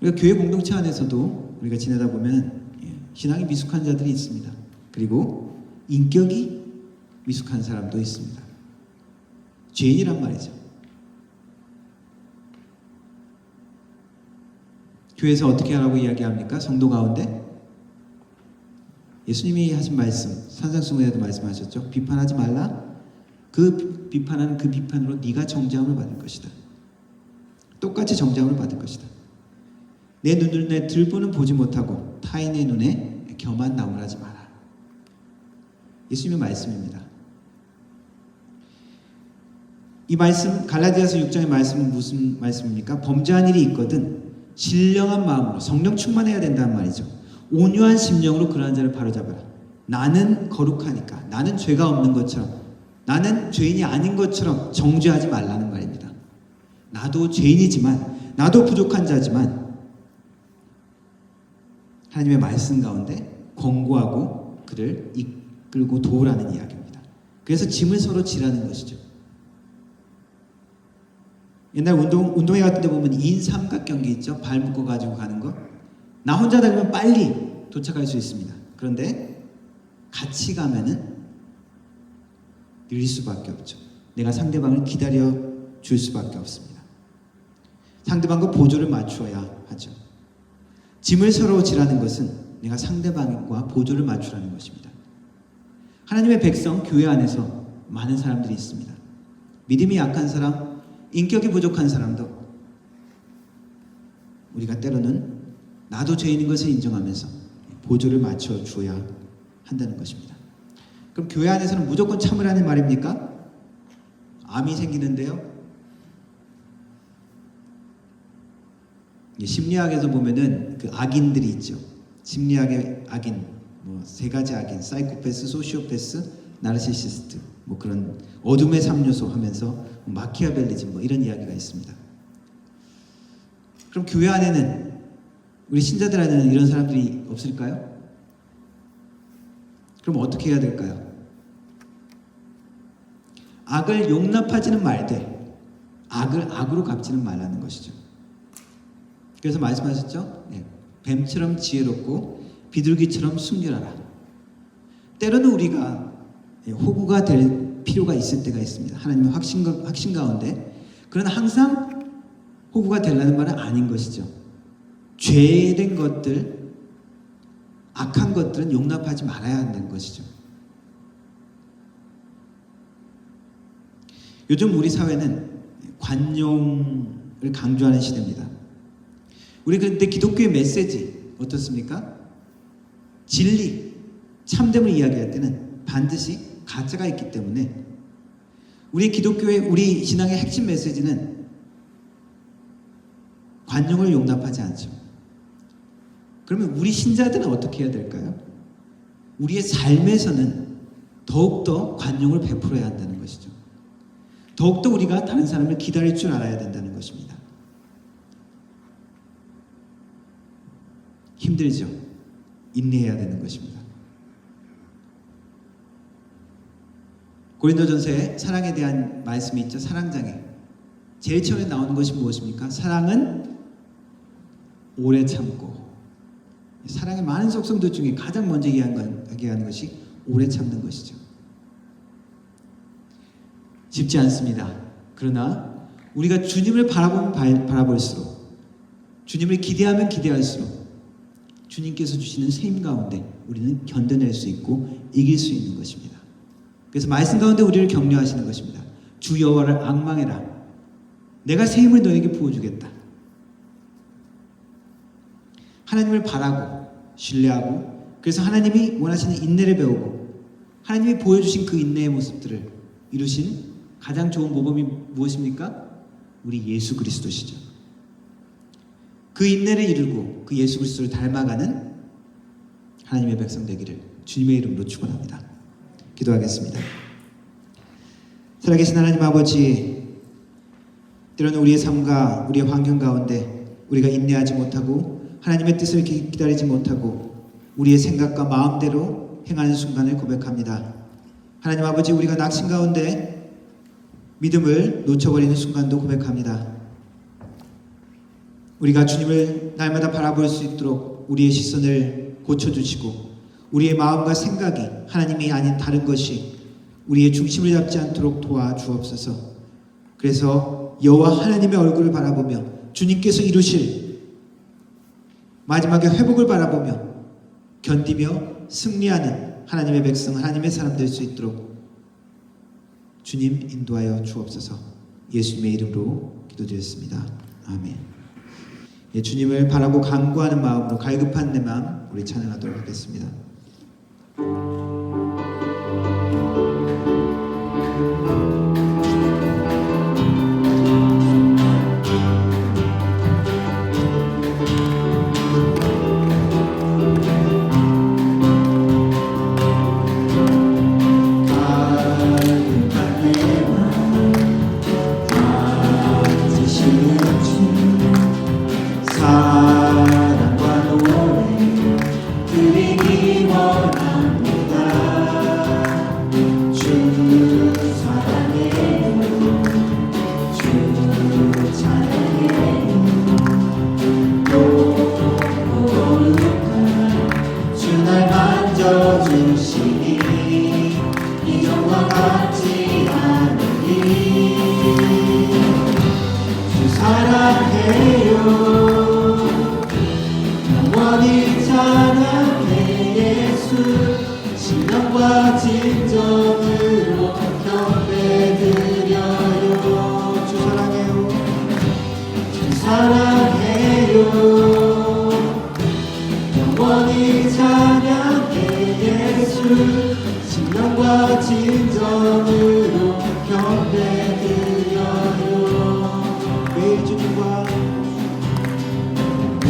우리가 교회 공동체 안에서도 우리가 지내다 보면 신앙이 미숙한 자들이 있습니다. 그리고 인격이 미숙한 사람도 있습니다. 죄인이란 말이죠. 교회에서 어떻게 하라고 이야기합니까? 성도 가운데 예수님이 하신 말씀, 산상수훈에도 말씀하셨죠. 비판하지 말라. 그 비판하는 그 비판으로 네가 정죄함을 받을 것이다. 똑같이 정죄함을 받을 것이다. 내 눈을 들보는 보지 못하고 타인의 눈에 겸한 나무라지 마라. 예수님의 말씀입니다. 이 말씀, 갈라디아서 6장의 말씀은 무슨 말씀입니까? 범죄한 일이 있거든 신령한 마음으로 성령 충만해야 된다는 말이죠. 온유한 심령으로 그러한 자를 바로잡아라. 나는 거룩하니까, 나는 죄가 없는 것처럼, 나는 죄인이 아닌 것처럼 정죄하지 말라는 말입니다. 나도 죄인이지만, 나도 부족한 자지만 하나님의 말씀 가운데 권고하고 그를 이끌고 도우라는 이야기입니다. 그래서 짐을 서로 지라는 것이죠. 옛날 운동회 같은 데 보면 2인 삼각경기 있죠. 발 묶어 가지고 가는 거. 나 혼자 달리면 빨리 도착할 수 있습니다. 그런데 같이 가면은 느릴 수밖에 없죠. 내가 상대방을 기다려 줄 수밖에 없습니다. 상대방과 보조를 맞추어야 하죠. 짐을 서로 지라는 것은 내가 상대방과 보조를 맞추라는 것입니다. 하나님의 백성 교회 안에서 많은 사람들이 있습니다. 믿음이 약한 사람, 인격이 부족한 사람도 우리가 때로는 나도 죄인인 것을 인정하면서 보조를 맞춰 주어야 한다는 것입니다. 그럼 교회 안에서는 무조건 참으라는 말입니까? 암이 생기는데요. 심리학에서 보면은 그 악인들이 있죠. 심리학의 악인, 뭐 3가지 악인, 사이코패스, 소시오패스, 나르시시스트, 뭐 그런 어둠의 3요소 하면서 마키아벨리즘 뭐 이런 이야기가 있습니다. 그럼 교회 안에는 우리 신자들 안에는 이런 사람들이 없을까요? 그럼 어떻게 해야 될까요? 악을 용납하지는 말되 악을 악으로 갚지는 말라는 것이죠. 그래서 말씀하셨죠? 네. 뱀처럼 지혜롭고 비둘기처럼 순결하라. 때로는 우리가 호구가 될 필요가 있을 때가 있습니다. 하나님의 확신 가운데. 그러나 항상 호구가 되려는 말은 아닌 것이죠. 죄된 것들, 악한 것들은 용납하지 말아야 한다는 것이죠. 요즘 우리 사회는 관용을 강조하는 시대입니다. 우리 그런데 기독교의 메시지 어떻습니까? 진리, 참됨을 이야기할 때는 반드시 가짜가 있기 때문에 우리 기독교의 우리 신앙의 핵심 메시지는 관용을 용납하지 않죠. 그러면 우리 신자들은 어떻게 해야 될까요? 우리의 삶에서는 더욱더 관용을 베풀어야 한다는 것이죠. 더욱더 우리가 다른 사람을 기다릴 줄 알아야 된다는 것입니다. 힘들죠. 인내해야 되는 것입니다. 고린도전서에 사랑에 대한 말씀이 있죠. 사랑장에 제일 처음에 나오는 것이 무엇입니까? 사랑은 오래 참고. 사랑의 많은 속성들 중에 가장 먼저 이야기하는 것이 오래 참는 것이죠. 쉽지 않습니다. 그러나 우리가 주님을 바라보면 바라볼수록, 주님을 기대하면 기대할수록 주님께서 주시는 셈 가운데 우리는 견뎌낼 수 있고 이길 수 있는 것입니다. 그래서 말씀 가운데 우리를 격려하시는 것입니다. 주 여호와를 앙망해라. 내가 새 힘을 너에게 부어주겠다. 하나님을 바라고 신뢰하고, 그래서 하나님이 원하시는 인내를 배우고 하나님이 보여주신 그 인내의 모습들을 이루신 가장 좋은 모범이 무엇입니까? 우리 예수 그리스도시죠. 그 인내를 이루고 그 예수 그리스도를 닮아가는 하나님의 백성 되기를 주님의 이름으로 축원합니다. 기도하겠습니다. 살아계신 하나님 아버지, 때로는 우리의 삶과 우리의 환경 가운데 우리가 인내하지 못하고 하나님의 뜻을 기다리지 못하고 우리의 생각과 마음대로 행하는 순간을 고백합니다. 하나님 아버지, 우리가 낙심 가운데 믿음을 놓쳐버리는 순간도 고백합니다. 우리가 주님을 날마다 바라볼 수 있도록 우리의 시선을 고쳐주시고 우리의 마음과 생각이 하나님이 아닌 다른 것이 우리의 중심을 잡지 않도록 도와주옵소서. 그래서 여호와 하나님의 얼굴을 바라보며 주님께서 이루실 마지막에 회복을 바라보며 견디며 승리하는 하나님의 백성, 하나님의 사람 될 수 있도록 주님 인도하여 주옵소서. 예수님의 이름으로 기도드렸습니다. 아멘. 예, 주님을 바라고 간구하는 마음으로 갈급한 내 마음 우리 찬양하도록 하겠습니다. 사랑과 노래 드리기 원합니다. 주 사랑해요, 주 찬양해요. 거룩한 주 날 만져주시니 이전과 같지 않으니 주 사랑해요. 영원히 찬양해 예수. 신령과 진정으로 경배드려요. 주 사랑해요. 주 사랑해요. 영원히 찬양해 예수. 신령과 진정으로 경배드려요. 매일 주님과 내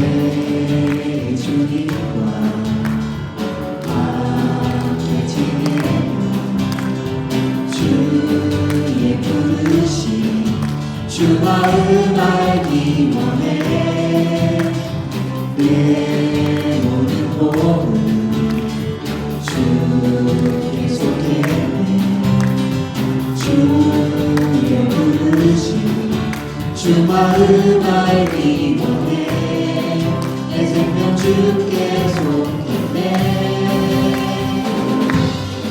주님과 함께 지내며 주의 부르심 주 마음 알기 원해. 내 모든 호흡 주께 속해. 주의 부르심 주 마음 알기 원해. 내 생명 주께 속했네.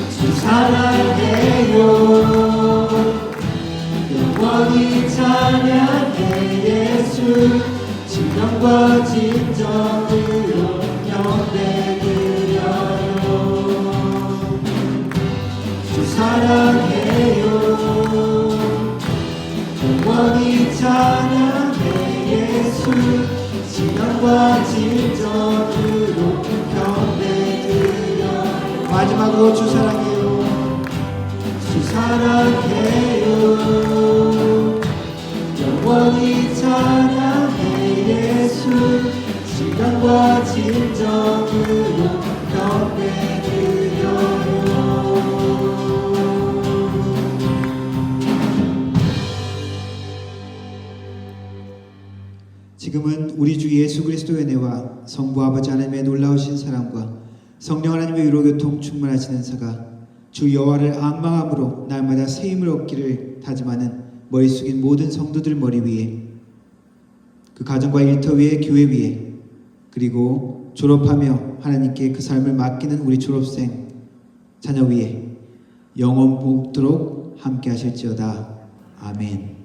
주 사랑해요. 영원히 찬양해 예수. 진정과 진정으로 경배드려요. 주 사랑해요. 영원히 찬양해 예수. 진정과 진정으로 경배드려요. 마지막으로 주 사랑해요. 주 사랑해요. 영원히 찬양해 예수. 진정과 진정으로 경배드려요. 지금은 우리 주 예수 그리스도의 은혜와 성부 아버지 하나님의 놀라우신 사랑과 성령 하나님의 위로교통 충만하신 은사가 주 여호와를 앙망함으로 날마다 새 힘을 얻기를 다짐하는 머리 숙인 모든 성도들 머리 위에, 그 가정과 일터 위에, 교회 위에, 그리고 졸업하며 하나님께 그 삶을 맡기는 우리 졸업생 자녀 위에 영원토록 함께 하실지어다. 아멘.